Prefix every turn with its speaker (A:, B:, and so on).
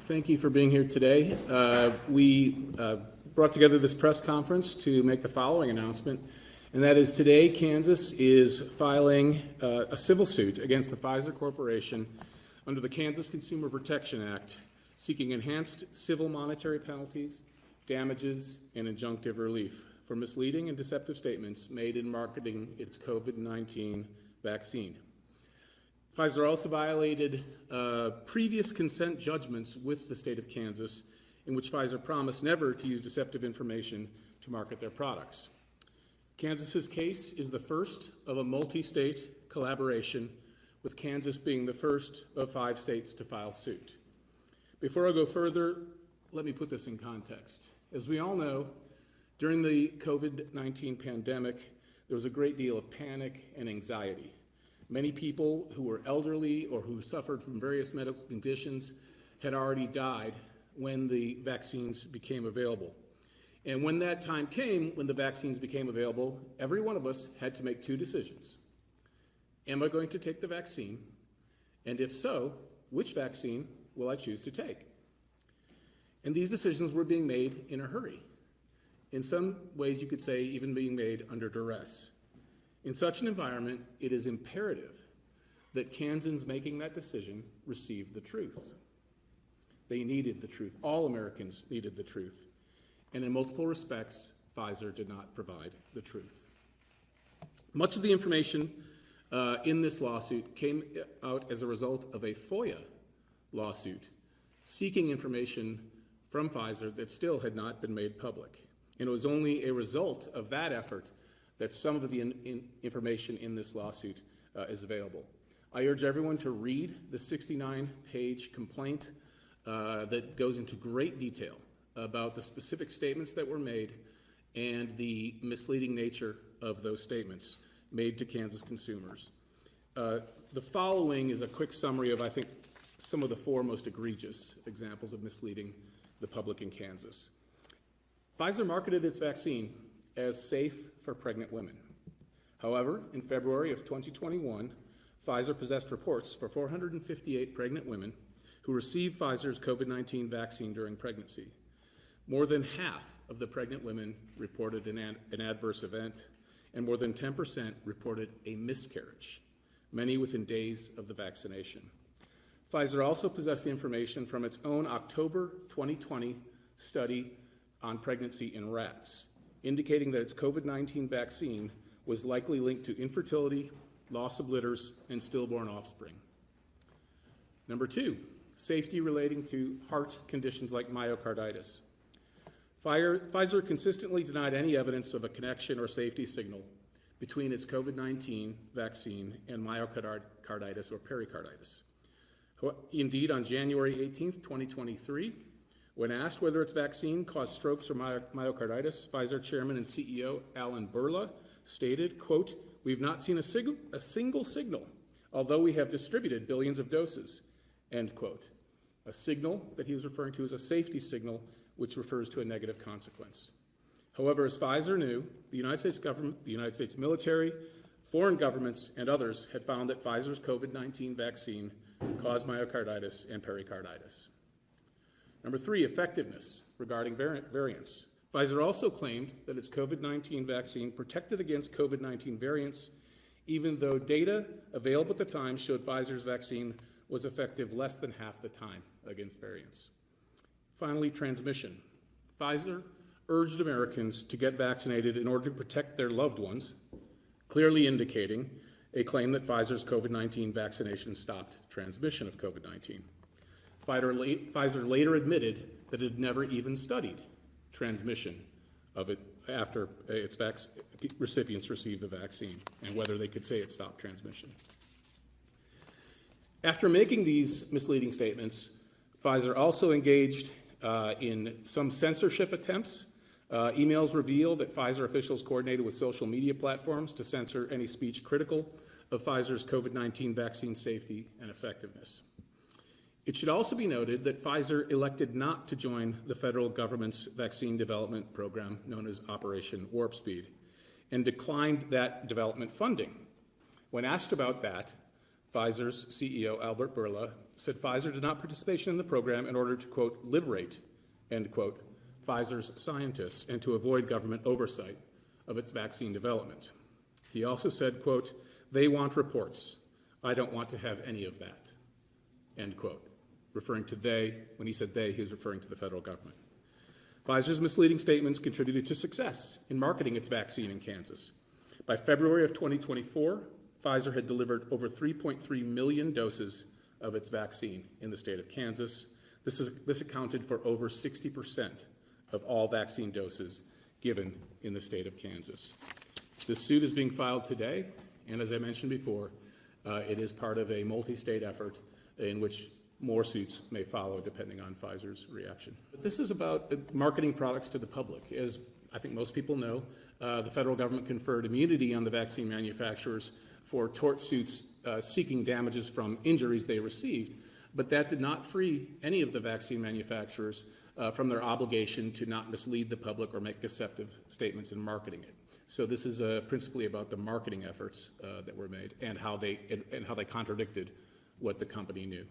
A: Thank you for being here today. We brought together this press conference to make the following announcement, and that is today Kansas is filing a civil suit against the Pfizer Corporation under the Kansas Consumer Protection Act, seeking enhanced civil monetary penalties, damages, and injunctive relief for misleading and deceptive statements made in marketing its COVID-19 vaccine. Pfizer also violated previous consent judgments with the state of Kansas, in which Pfizer promised never to use deceptive information to market their products. Kansas's case is the first of a multi-state collaboration, with Kansas being the first of 5 states to file suit. Before I go further, let me put this in context. As we all know, during the COVID-19 pandemic, there was a great deal of panic and anxiety. Many people who were elderly or who suffered from various medical conditions had already died when the vaccines became available. And when that time came, when the vaccines became available, every one of us had to make 2 decisions. Am I going to take the vaccine? And if so, which vaccine will I choose to take? And these decisions were being made in a hurry. In some ways, you could say even being made under duress. In such an environment, it is imperative that Kansans making that decision receive the truth. They needed the truth. All Americans needed the truth. And in multiple respects, Pfizer did not provide the truth. Much of the information in this lawsuit came out as a result of a FOIA lawsuit seeking information from Pfizer that still had not been made public. And it was only a result of that effort that some of the information in this lawsuit is available. I urge everyone to read the 69-page complaint that goes into great detail about the specific statements that were made and the misleading nature of those statements made to Kansas consumers. The following is a quick summary of, I think, some of the 4 most egregious examples of misleading the public in Kansas. Pfizer marketed its vaccine as safe for pregnant women. However, in February of 2021, Pfizer possessed reports for 458 pregnant women who received Pfizer's COVID-19 vaccine during pregnancy. More than half of the pregnant women reported an adverse event, and more than 10% reported a miscarriage, many within days of the vaccination. Pfizer also possessed information from its own October 2020 study on pregnancy in rats, indicating that its COVID-19 vaccine was likely linked to infertility, loss of litters, and stillborn offspring. Number 2, safety relating to heart conditions like myocarditis. Pfizer consistently denied any evidence of a connection or safety signal between its COVID-19 vaccine and myocarditis or pericarditis. Indeed, on January 18, 2023, when asked whether its vaccine caused strokes or myocarditis, Pfizer chairman and CEO Alan Berla stated, quote, "We've not seen a single signal, although we have distributed billions of doses," end quote. A signal that he was referring to as a safety signal, which refers to a negative consequence. However, as Pfizer knew, the United States government, the United States military, foreign governments, and others had found that Pfizer's COVID-19 vaccine caused myocarditis and pericarditis. Number 3, effectiveness regarding variants. Pfizer also claimed that its COVID-19 vaccine protected against COVID-19 variants, even though data available at the time showed Pfizer's vaccine was effective less than half the time against variants. Finally, transmission. Pfizer urged Americans to get vaccinated in order to protect their loved ones, clearly indicating a claim that Pfizer's COVID-19 vaccination stopped transmission of COVID-19. Pfizer later admitted that it had never even studied transmission of it after its recipients received the vaccine and whether they could say it stopped transmission. After making these misleading statements, Pfizer also engaged in some censorship attempts. Emails reveal that Pfizer officials coordinated with social media platforms to censor any speech critical of Pfizer's COVID-19 vaccine safety and effectiveness. It should also be noted that Pfizer elected not to join the federal government's vaccine development program known as Operation Warp Speed and declined that development funding. When asked about that, Pfizer's CEO, Albert Bourla, said Pfizer did not participation in the program in order to, quote, liberate, end quote, Pfizer's scientists and to avoid government oversight of its vaccine development. He also said, quote, they want reports. I don't want to have any of that, end quote. Referring to they, when he said they, he was referring to the federal government. Pfizer's misleading statements contributed to success in marketing its vaccine in Kansas. By February of 2024, Pfizer had delivered over 3.3 million doses of its vaccine in the state of Kansas. This accounted for over 60% of all vaccine doses given in the state of Kansas. This suit is being filed today, and as I mentioned before, it is part of a multi-state effort in which more suits may follow depending on Pfizer's reaction. But this is about marketing products to the public. As I think most people know, the federal government conferred immunity on the vaccine manufacturers for tort suits seeking damages from injuries they received, but that did not free any of the vaccine manufacturers from their obligation to not mislead the public or make deceptive statements in marketing it. So this is principally about the marketing efforts that were made and how they contradicted what the company knew.